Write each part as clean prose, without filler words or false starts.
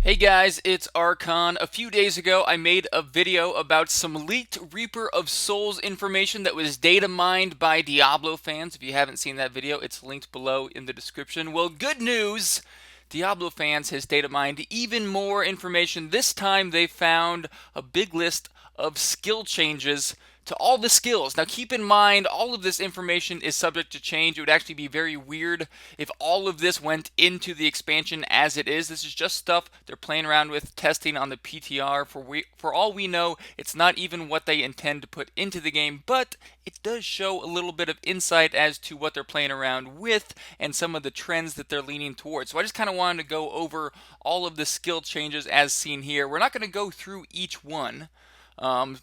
Hey guys, it's Archon. A few days ago, I made a video about some leaked Reaper of Souls information that was data mined by Diablo fans. If you haven't seen that video, it's linked below in the description. Well, good news! Diablo fans has data mined even more information. This time they found a big list of skill changes to all the skills. Now keep in mind, all of this information is subject to change. It would actually be very weird if all of this went into the expansion as it is. This is just stuff they're playing around with, testing on the PTR. For all we know, it's not even what they intend to put into the game, but it does show a little bit of insight as to what they're playing around with and some of the trends that they're leaning towards. So I just kind of wanted to go over all of the skill changes as seen here. We're not going to go through each one.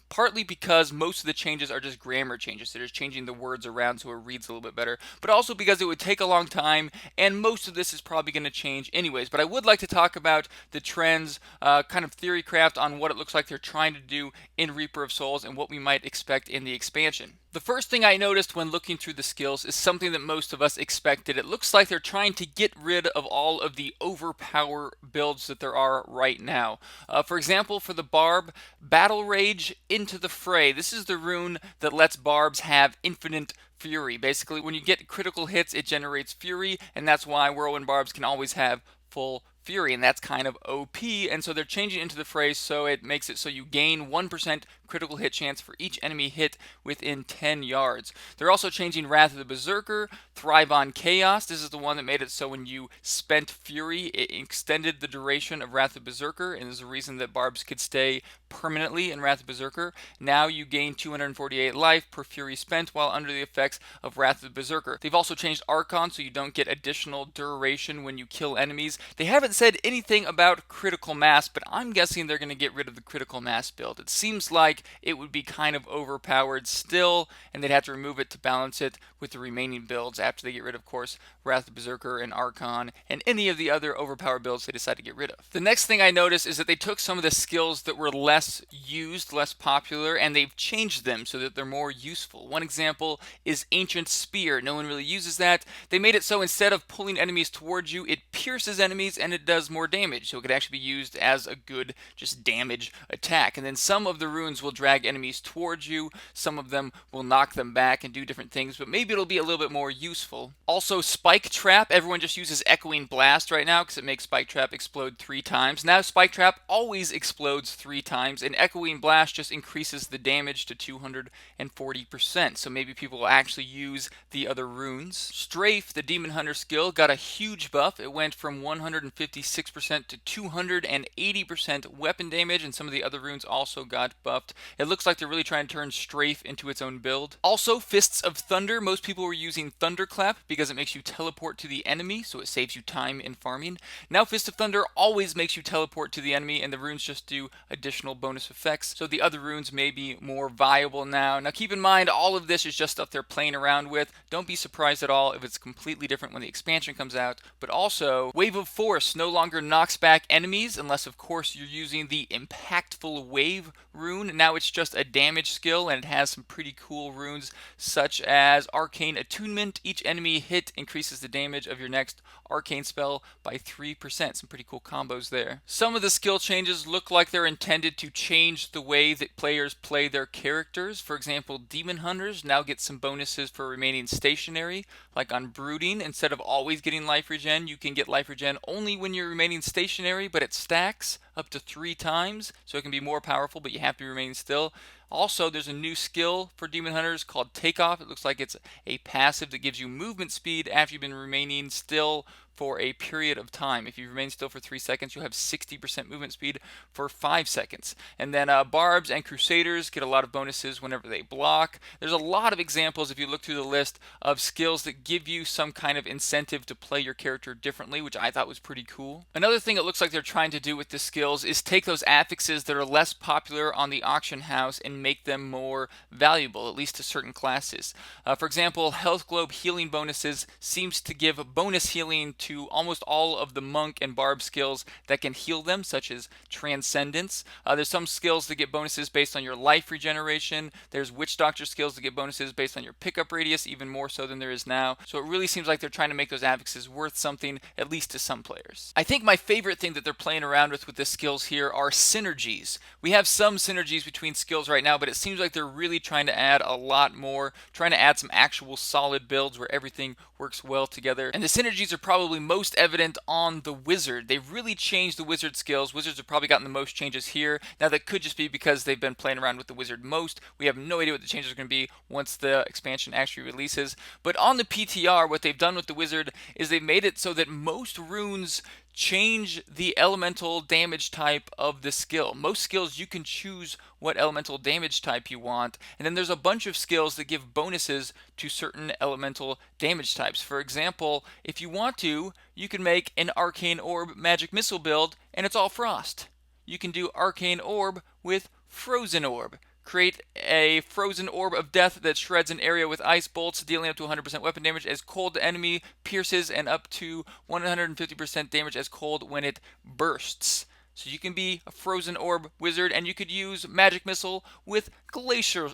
Partly because most of the changes are just grammar changes. They're just changing the words around so it reads a little bit better. But also because it would take a long time, and most of this is probably going to change anyways. But I would like to talk about the trends, kind of theory craft on what it looks like they're trying to do in Reaper of Souls and what we might expect in the expansion. The first thing I noticed when looking through the skills is something that most of us expected. It looks like they're trying to get rid of all of the overpower builds that there are right now. For example, for the Barb, Battle Rage into the Fray. This is the rune that lets Barbs have infinite fury. Basically, when you get critical hits, it generates fury, and that's why Whirlwind Barbs can always have full fury, and that's kind of OP, and so they're changing it into the phrase so it makes it so you gain 1% critical hit chance for each enemy hit within 10 yards. They're also changing Wrath of the Berserker, Thrive on Chaos. This is the one that made it so when you spent Fury, it extended the duration of Wrath of Berserker, and there's a reason that Barbs could stay permanently in Wrath of Berserker. Now you gain 248 life per Fury spent while under the effects of Wrath of Berserker. They've also changed Archon so you don't get additional duration when you kill enemies. They haven't said anything about critical mass, but I'm guessing they're going to get rid of the critical mass build. It seems like it would be kind of overpowered still, and they'd have to remove it to balance it with the remaining builds after they get rid of course, Wrath of Berserker and Archon, and any of the other overpowered builds they decide to get rid of. The next thing I noticed is that they took some of the skills that were less used, less popular, and they've changed them so that they're more useful. One example is Ancient Spear. No one really uses that. They made it so instead of pulling enemies towards you, it pierces enemies and it does more damage. So it could actually be used as a good just damage attack. And then some of the runes will drag enemies towards you. Some of them will knock them back and do different things, but maybe it'll be a little bit more useful. Also, Spike Trap. Everyone just uses Echoing Blast right now because it makes Spike Trap explode 3 times. Now Spike Trap always explodes 3 times, and Echoing Blast just increases the damage to 240%. So maybe people will actually use the other runes. Strafe, the Demon Hunter skill, got a huge buff. It went from 156% to 280% weapon damage, and some of the other runes also got buffed. It looks like they're really trying to turn Strafe into its own build. Also, Fists of Thunder. Most people were using Thunderclap because it makes you teleport to the enemy, so it saves you time in farming. Now Fist of Thunder always makes you teleport to the enemy, and the runes just do additional bonus effects, so the other runes may be more viable now. Now keep in mind, all of this is just stuff they're playing around with. Don't be surprised at all if it's completely different when the expansion comes out. But also, Wave of Force no longer knocks back enemies, unless of course you're using the Impactful Wave rune. Now it's just a damage skill, and it has some pretty cool runes, such as Arcane Attunement. Each enemy hit increases the damage of your next arcane spell by 3%. Some pretty cool combos there. Some of the skill changes look like they're intended to change the way that players play their characters. For example, Demon Hunters now get some bonuses for remaining stationary, like on Brooding. Instead of always getting life regen, you can get life regen only when you're remaining stationary, but it stacks up to 3 times, so it can be more powerful, but you have to remain still. Also, there's a new skill for Demon Hunters called Takeoff. It looks like it's a passive that gives you movement speed after you've been remaining still for a period of time. If you remain still for 3 seconds, you'll have 60% movement speed for 5 seconds. And then Barbs and Crusaders get a lot of bonuses whenever they block. There's a lot of examples, if you look through the list, of skills that give you some kind of incentive to play your character differently, which I thought was pretty cool. Another thing it looks like they're trying to do with the skills is take those affixes that are less popular on the auction house and make them more valuable, at least to certain classes. For example, Health Globe healing bonuses seems to give bonus healing to almost all of the monk and barb skills that can heal them, such as Transcendence. There's some skills that get bonuses based on your life regeneration. There's Witch Doctor skills that get bonuses based on your pickup radius, even more so than there is now. So it really seems like they're trying to make those affixes worth something, at least to some players. I think my favorite thing that they're playing around with the skills here are synergies. We have some synergies between skills right now, but it seems like they're really trying to add a lot more, trying to add some actual solid builds where everything works well together. And the synergies are probably most evident on the wizard. They've really changed the wizard skills. Wizards have probably gotten the most changes here. Now that could just be because they've been playing around with the wizard most. We have no idea what the changes are going to be once the expansion actually releases. But on the PTR, what they've done with the wizard is they've made it so that most runes change the elemental damage type of the skill. Most skills you can choose what elemental damage type you want, and then there's a bunch of skills that give bonuses to certain elemental damage types. For example, if you want to, you can make an Arcane Orb Magic Missile build, and it's all Frost. You can do Arcane Orb with Frozen Orb. Create a frozen orb of death that shreds an area with ice bolts, dealing up to 100% weapon damage as cold enemy pierces and up to 150% damage as cold when it bursts. So you can be a frozen orb wizard, and you could use magic missile with glacial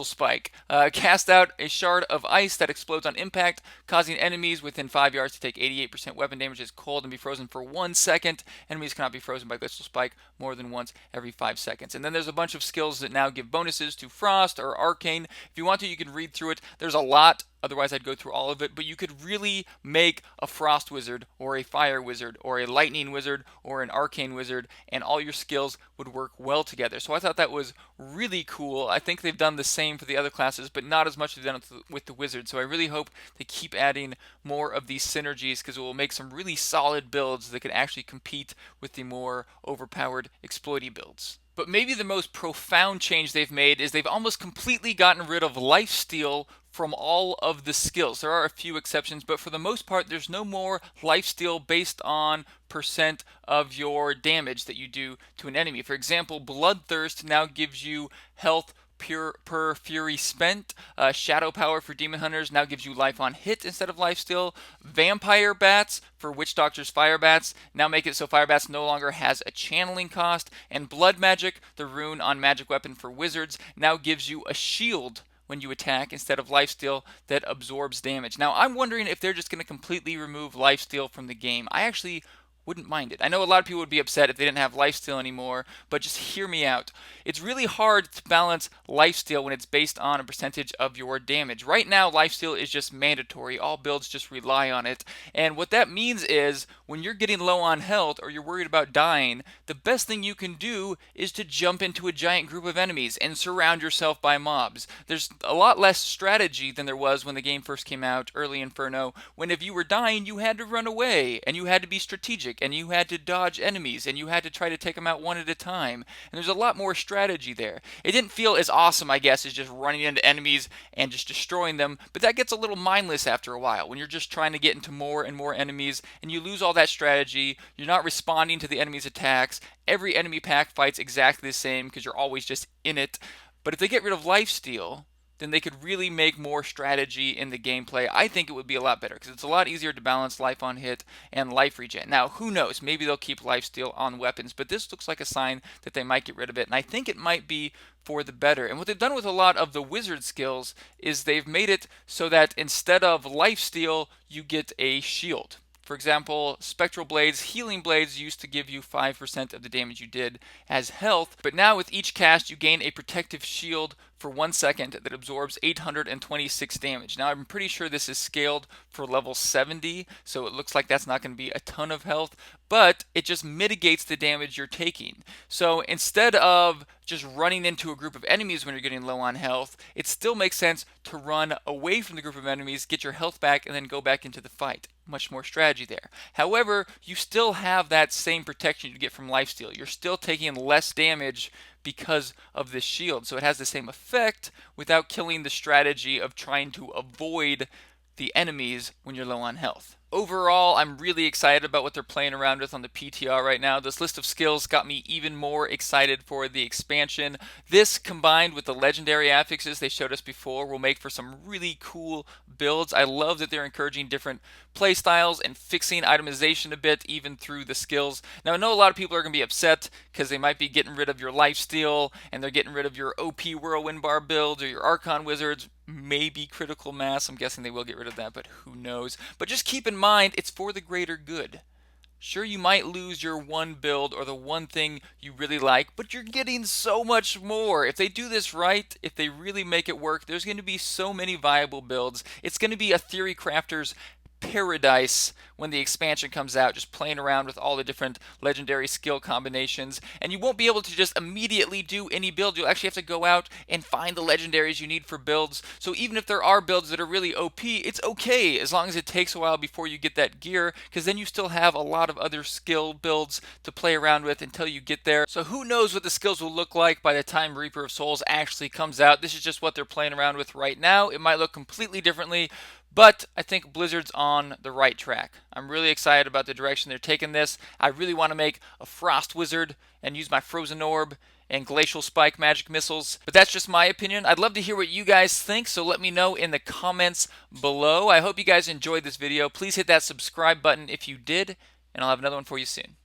spike. Cast out a shard of ice that explodes on impact, causing enemies within 5 yards to take 88% weapon damage as cold and be frozen for 1 second. Enemies cannot be frozen by glacial spike more than once every 5 seconds. And then there's a bunch of skills that now give bonuses to frost or arcane. If you want to, you can read through it. There's a lot. Otherwise, I'd go through all of it, but you could really make a frost wizard or a fire wizard or a lightning wizard or an arcane wizard, and all your skills would work well together. So I thought that was really cool. I think they've done the same for the other classes, but not as much as they've done with the wizard. So I really hope they keep adding more of these synergies, because it will make some really solid builds that can actually compete with the more overpowered exploity builds. But maybe the most profound change they've made is they've almost completely gotten rid of lifesteal from all of the skills. There are a few exceptions, but for the most part, there's no more lifesteal based on percent of your damage that you do to an enemy. For example, Bloodthirst now gives you health per fury spent. Shadow Power for Demon Hunters now gives you life on hit instead of lifesteal. Vampire Bats for Witch Doctor's Fire Bats now make it so Fire Bats no longer has a channeling cost. And Blood Magic, the rune on magic weapon for wizards, now gives you a shield when you attack instead of lifesteal that absorbs damage. Now, I'm wondering if they're just going to completely remove lifesteal from the game. I actually wouldn't mind it. I know a lot of people would be upset if they didn't have lifesteal anymore, but just hear me out. It's really hard to balance lifesteal when it's based on a percentage of your damage. Right now, lifesteal is just mandatory. All builds just rely on it. And what that means is when you're getting low on health or you're worried about dying, the best thing you can do is to jump into a giant group of enemies and surround yourself by mobs. There's a lot less strategy than there was when the game first came out, early Inferno, when if you were dying, you had to run away and you had to be strategic and you had to dodge enemies and you had to try to take them out one at a time. And there's a lot more strategy there. It didn't feel as awesome, I guess, as just running into enemies and just destroying them, but that gets a little mindless after a while when you're just trying to get into more and more enemies and you lose all that strategy. You're not responding to the enemy's attacks. Every enemy pack fights exactly the same because you're always just in it. But if they get rid of lifesteal, then they could really make more strategy in the gameplay. I think it would be a lot better because it's a lot easier to balance life on hit and life regen. Now, who knows? Maybe they'll keep lifesteal on weapons, but this looks like a sign that they might get rid of it, and I think it might be for the better. And what they've done with a lot of the wizard skills is they've made it so that instead of lifesteal, you get a shield. For example, Spectral Blades, Healing Blades used to give you 5% of the damage you did as health, but now with each cast you gain a protective shield for 1 second that absorbs 826 damage. Now I'm pretty sure this is scaled for level 70, so it looks like that's not going to be a ton of health, but it just mitigates the damage you're taking. So instead of just running into a group of enemies when you're getting low on health, it still makes sense to run away from the group of enemies, get your health back, and then go back into the fight. Much more strategy there. However, you still have that same protection you get from lifesteal. You're still taking less damage because of this shield. So it has the same effect without killing the strategy of trying to avoid the enemies when you're low on health. Overall, I'm really excited about what they're playing around with on the PTR right now. This list of skills got me even more excited for the expansion. This, combined with the legendary affixes they showed us before, will make for some really cool builds. I love that they're encouraging different playstyles and fixing itemization a bit, even through the skills. Now, I know a lot of people are going to be upset because they might be getting rid of your lifesteal and they're getting rid of your OP whirlwind bar builds or your Archon wizards, maybe critical mass. I'm guessing they will get rid of that, but who knows. But just keep in mind, it's for the greater good. Sure, you might lose your one build or the one thing you really like, but you're getting so much more. If they do this right, if they really make it work, there's going to be so many viable builds. It's going to be a theory crafter's paradise when the expansion comes out, just playing around with all the different legendary skill combinations. And you won't be able to just immediately do any build. You'll actually have to go out and find the legendaries you need for builds. So even if there are builds that are really OP, it's okay as long as it takes a while before you get that gear, because then you still have a lot of other skill builds to play around with until you get there. So who knows what the skills will look like by the time Reaper of Souls actually comes out. This is just what they're playing around with right now. It might look completely differently, but I think Blizzard's on the right track. I'm really excited about the direction they're taking this. I really want to make a Frost Wizard and use my Frozen Orb and Glacial Spike magic missiles. But that's just my opinion. I'd love to hear what you guys think, so let me know in the comments below. I hope you guys enjoyed this video. Please hit that subscribe button if you did, and I'll have another one for you soon.